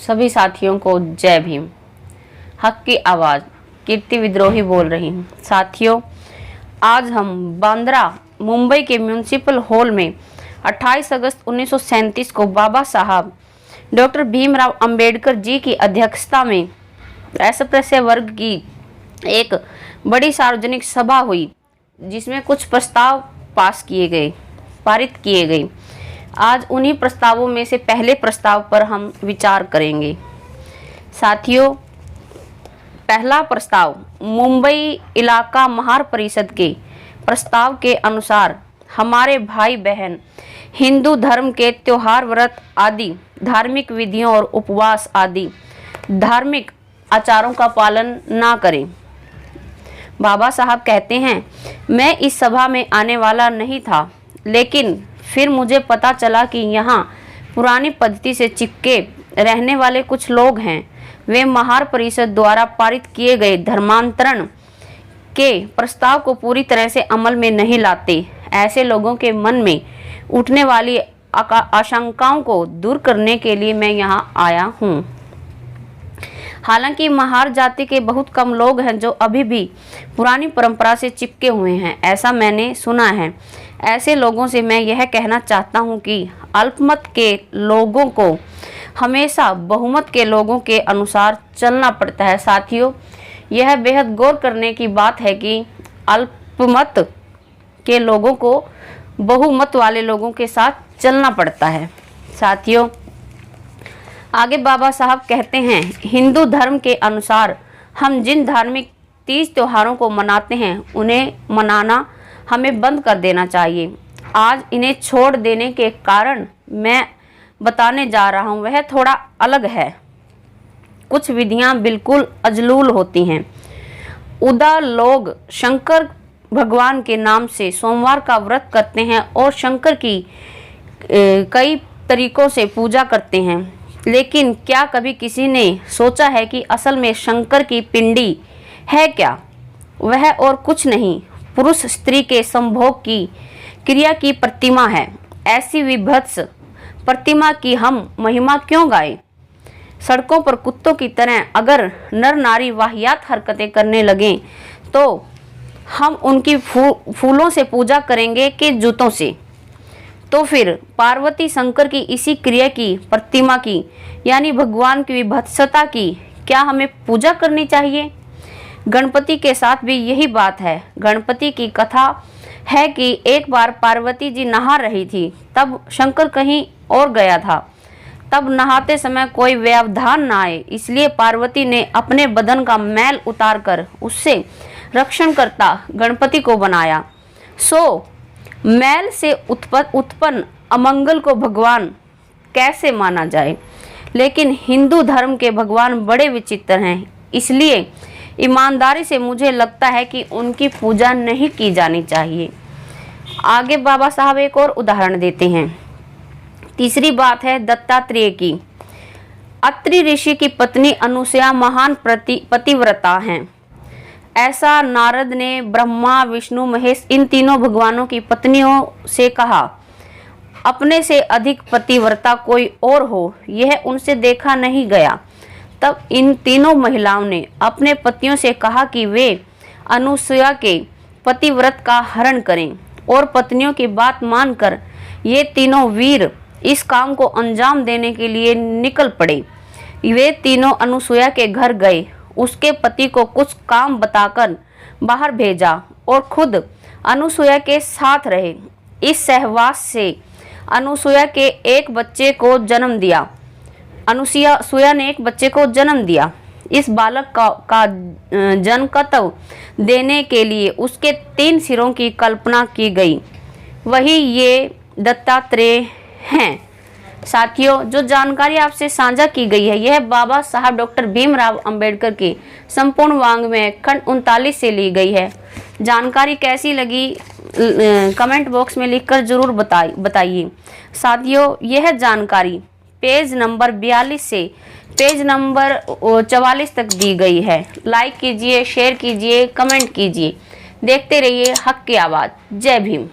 सभी साथियों को जय भीम। हक की आवाज़ कीर्ति विद्रोही बोल रही हूँ। साथियों, आज हम बांद्रा मुंबई के म्यूनिसिपल हॉल में 28 अगस्त 1937 को बाबा साहब डॉक्टर भीमराव अंबेडकर जी की अध्यक्षता में अस्पृश्य वर्ग की एक बड़ी सार्वजनिक सभा हुई, जिसमें कुछ प्रस्ताव पारित किए गए। आज उन्हीं प्रस्तावों में से पहले प्रस्ताव पर हम विचार करेंगे। साथियों, पहला प्रस्ताव मुंबई इलाका महार परिषद के प्रस्ताव के अनुसार हमारे भाई बहन हिंदू धर्म के त्योहार, व्रत आदि धार्मिक विधियों और उपवास आदि धार्मिक आचारों का पालन ना करें। बाबा साहब कहते हैं, मैं इस सभा में आने वाला नहीं था, लेकिन फिर मुझे पता चला कि यहाँ पुरानी पद्धति से चिपके रहने वाले कुछ लोग हैं। वे महार परिषद द्वारा पारित किए गए धर्मांतरण के प्रस्ताव को पूरी तरह से अमल में नहीं लाते। ऐसे लोगों के मन में उठने वाली आशंकाओं को दूर करने के लिए मैं यहाँ आया हूँ। हालांकि महार जाति के बहुत कम लोग हैं जो अभी भी पुरानी परंपरा से चिपके हुए हैं, ऐसा मैंने सुना है। ऐसे लोगों से मैं यह कहना चाहता हूं कि अल्पमत के लोगों को हमेशा बहुमत के लोगों के अनुसार चलना पड़ता है। साथियों, यह बेहद गौर करने की बात है कि अल्पमत के लोगों को बहुमत वाले लोगों के साथ चलना पड़ता है। साथियों, आगे बाबा साहब कहते हैं, हिंदू धर्म के अनुसार हम जिन धार्मिक तीज त्योहारों को मनाते हैं, उन्हें मनाना हमें बंद कर देना चाहिए। आज इन्हें छोड़ देने के कारण मैं बताने जा रहा हूँ वह थोड़ा अलग है। कुछ विधियाँ बिल्कुल अजलूल होती हैं। उदा लोग शंकर भगवान के नाम से सोमवार का व्रत करते हैं और शंकर की कई तरीकों से पूजा करते हैं, लेकिन क्या कभी किसी ने सोचा है कि असल में शंकर की पिंडी है क्या? वह और कुछ नहीं, पुरुष स्त्री के संभोग की क्रिया की प्रतिमा है। ऐसी विभत्स प्रतिमा की हम महिमा क्यों गाएं? सड़कों पर कुत्तों की तरह अगर नर नारी वाहियात हरकतें करने लगें तो हम उनकी फूलों से पूजा करेंगे कि जूतों से? तो फिर पार्वती शंकर की इसी क्रिया की प्रतिमा की यानी भगवान की विभत्सता की क्या हमें पूजा करनी चाहिए? गणपति के साथ भी यही बात है। गणपति की कथा है कि एक बार पार्वती जी नहा रही थी, तब शंकर कहीं और गया था। तब नहाते समय कोई व्यवधान न आए, इसलिए पार्वती ने अपने बदन का मैल उतारकर उससे रक्षणकर्ता गणपति को बनाया। सो मैल से उत्पन्न अमंगल को भगवान कैसे माना जाए? लेकिन हिंदू धर्म के भगवान बड़े विचित्र हैं, इसलिए ईमानदारी से मुझे लगता है कि उनकी पूजा नहीं की जानी चाहिए। आगे बाबा साहब एक और उदाहरण देते हैं। तीसरी बात है दत्तात्रेय की। अत्रि ऋषि की पत्नी अनुसुया महान पतिव्रता हैं। ऐसा नारद ने ब्रह्मा, विष्णु, महेश इन तीनों भगवानों की पत्नियों से कहा। अपने से अधिक पतिव्रता कोई और हो, यह उनसे देखा नहीं गया। तब इन तीनों महिलाओं ने अपने पतियों से कहा कि वे अनुसुया के पतिव्रत का हरण करें, और पत्नियों की बात मानकर ये तीनों वीर इस काम को अंजाम देने के लिए निकल पड़े। वे तीनों अनुसुया के घर गए, उसके पति को कुछ काम बताकर बाहर भेजा और खुद अनुसुया के साथ रहे। इस सहवास से अनुसुया ने एक बच्चे को जन्म दिया। इस बालक का जनकत्व देने के लिए उसके 3 सिरों की कल्पना की गई, वही ये दत्तात्रेय हैं। साथियों, जो जानकारी आपसे साझा की गई है, यह बाबा साहब डॉक्टर भीमराव अंबेडकर के संपूर्ण वाङ्मय खंड 39 से ली गई है। जानकारी कैसी लगी कमेंट बॉक्स में लिखकर जरूर बताइए। साथियों, यह जानकारी पेज नंबर 42 से पेज नंबर 44 तक दी गई है। लाइक कीजिए, शेयर कीजिए, कमेंट कीजिए। देखते रहिए हक की आवाज़। जय भीम।